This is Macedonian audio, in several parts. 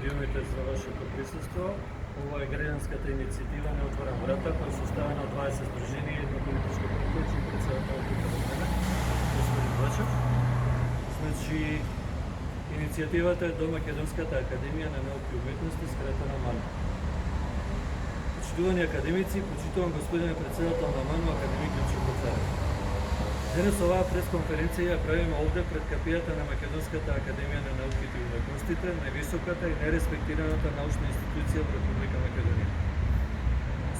медиумите за вашето присуство. Ова е граѓанската иницијатива "Не отварам врата", која е составена од 20 здруженија и една политичка партија, чиј председател е господин Бачев. Значи, иницијативата е до Македонската академија на науки и уметности, скратена МАНУ. Почитувани академици, почитуван господине председател на МАНУ, академик Ѓурчо Коцарев. Денес оваа пресконференција ја правиме овде пред капијата на Македонската академија на науките и уметностите, највисоката и најреспектираната научна институција во Република Македонија.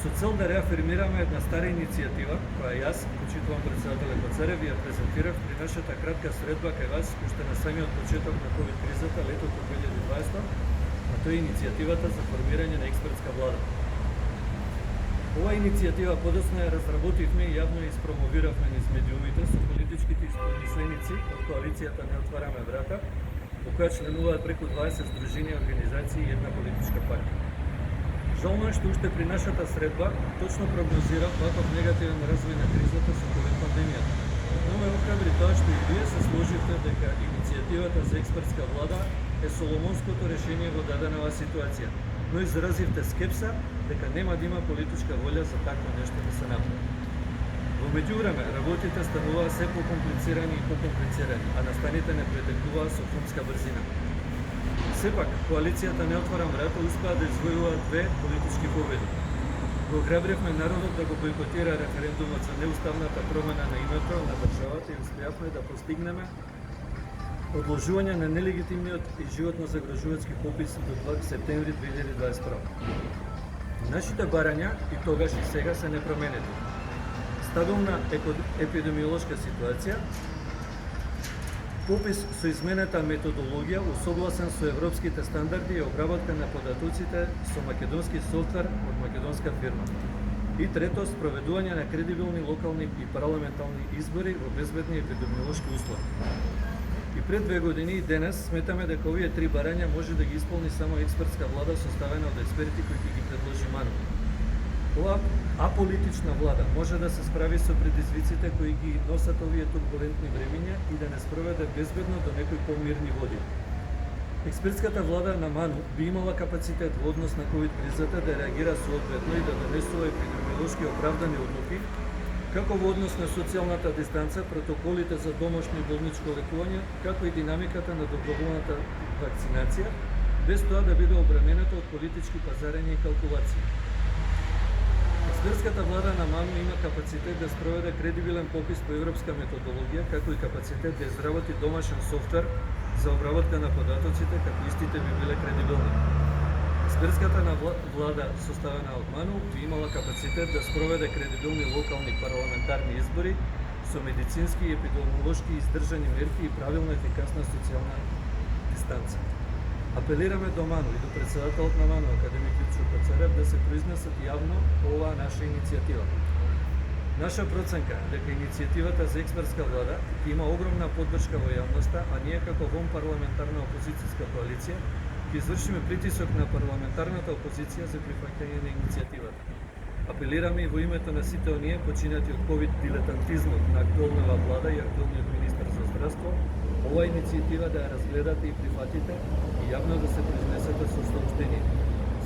Со цел да реафирмираме една стара иницијатива, која јас, почитуван председател Коцарев, ја презентирав при нашата кратка средба кај вас, уште на самиот почеток на ковид кризата летото 2020, а тоа е иницијативата за формирање на експертска влада. Ова иницијатива подоцна ја разработивме и јавно ја испромовиравме низ медиумите со политичките истомисленици од коалицијата "Не отвараме врата", во која членуваат преку 20 здруженија, организации и една политичка партија. Жално е што уште при нашата средба точно прогнозирав ваков негативен развој на кризата со ковид пандемијата. Но ме охрабри тоа што и вие се сложивте дека иницијативата за експертска влада е соломонското решение во даденава ситуација, но изразивте скепса дека нема да има политичка волја за такво нешто да се направи. Во меѓувреме, работите стануваа се покомплицирани и покомплицирани, а настаните не претекуваа со филмска брзина. Сепак, коалицијата "Не отварам врата" успеа да извојува две политички победи. Го грабревме народот да го бойкотира референдумот за неуставната промена на името на државата и успеавме да постигнеме одложување на нелегитимниот и животно загрожувачки попис до 2 септември 2021. Нашите барања и тогаш и сега се непроменети. Стабилна епидемиолошка ситуација, попис со изменета методологија усогласен со европските стандарди и обработка на податоците со македонски софтвер од македонска фирма. И трето, спроведување на кредибилни локални и парламентални избори во безбедни епидемиолошки услови. И пред 2 години и денес сметаме дека овие три барања може да ги исполни само експертска влада составена од експерти кои ќе ги предложи МАНУ. Ова аполитична влада може да се справи со предизвиците кои ги носат овие турбулентни времиња и да не спроведе безбедно до некои помирни води. Експертската влада на МАНУ би имала капацитет во однос на ковид кризата да реагира соодветно и да донесува епидемиолошки оправдани одлуки, како во однос на социјалната дистанца, протоколите за домашно и болничко лекување, како и динамиката на доброволната вакцинација, без тоа да биде обременето од политички пазарења и калкулации. Експертската влада на МАНУ има капацитет да спроведе кредибилен попис по европска методологија, како и капацитет да изработи домашен софтвер за обработка на податоците, како истите би биле кредибилни. Експертската влада, составена од МАНУ, би имала капацитет да спроведе кредибилни локални парламентарни избори со медицински и епидемиолошки издржани мерки и правилна ефикасна социјална дистанца. Апелираме до МАНУ и до председателот на МАНУ, академик Ѓурчо Коцарев, да се произнесат јавно по оваа наша иницијатива. Наша проценка е дека иницијативата за експертска влада има огромна поддршка во јавноста, а ние како парламентарна опозицијска коалиција ќе извршиме притисок на парламентарната опозиција за прифаќање на иницијативата. Апелираме и во името на сите оние починати од ковид дилетантизмот на актуелнава влада и актуелниот министар за здравство, оваа иницијатива да ја разгледате и прифатите и јавно да се произнесете со соопштение.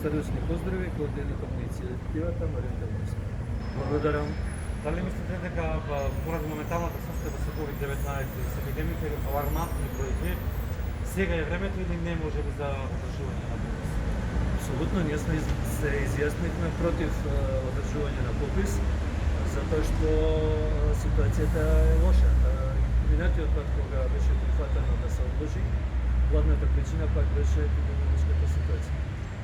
Срдечни поздрави, координатор на иницијативата Марин Телмовски. Благодарам. Дали мислите дека поради моменталната состојба со COVID-19 и со епидемиите и алармантни бројки, сега е времето или не може би за одржување на попис? Апсолутно, ние се изјаснивме против одржување на попис, затоа што ситуацијата е лоша. Минатиот пат кога беше прифатено да се одложи, главната причина пак беше епидемиолошката ситуација.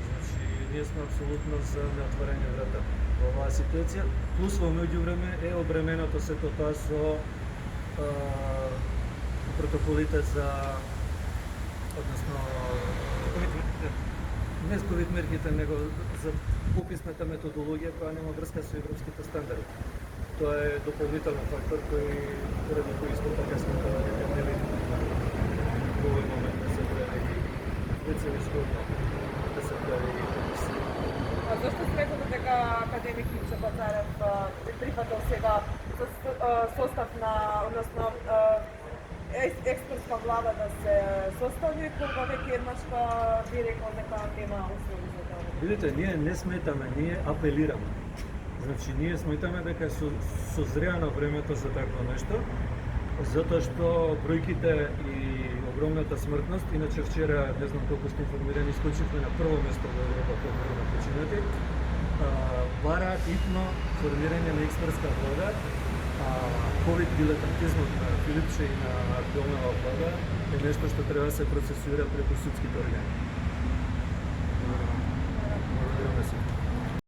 Значи, ние сме апсолутно за неотворање врата во оваа ситуација, плюс во меѓувреме е обременото сето тоа со протоколите за, односно, не с ковид мерките, него за пописната методологија која нема врска со европските стандарди. Тоа е дополнителен фактор поради кој исто така сметаме дека не би во овој момент да се прави деца изгодно да се прави попис. А зашто сметате дека академик Ѓурчо Коцарев е прифатил сега состав на, односно експертска влада да се состави, кога веќе еднашка би рекол дека нема услови за тоа? Видите, ние не сметаме, ние апелираме. Значи, ние сметаме дека е созреано времето за такво нешто, затоа што бројките и огромната смртност, иначе вчера, не знам колку сте информирани, искочивме на прво место во Европа по број на починати, бараат итно формирање на експертска влада. Ковид дилетантизмот на Филипче и на актуелната влада е нешто што треба да се процесуира преку судските органи.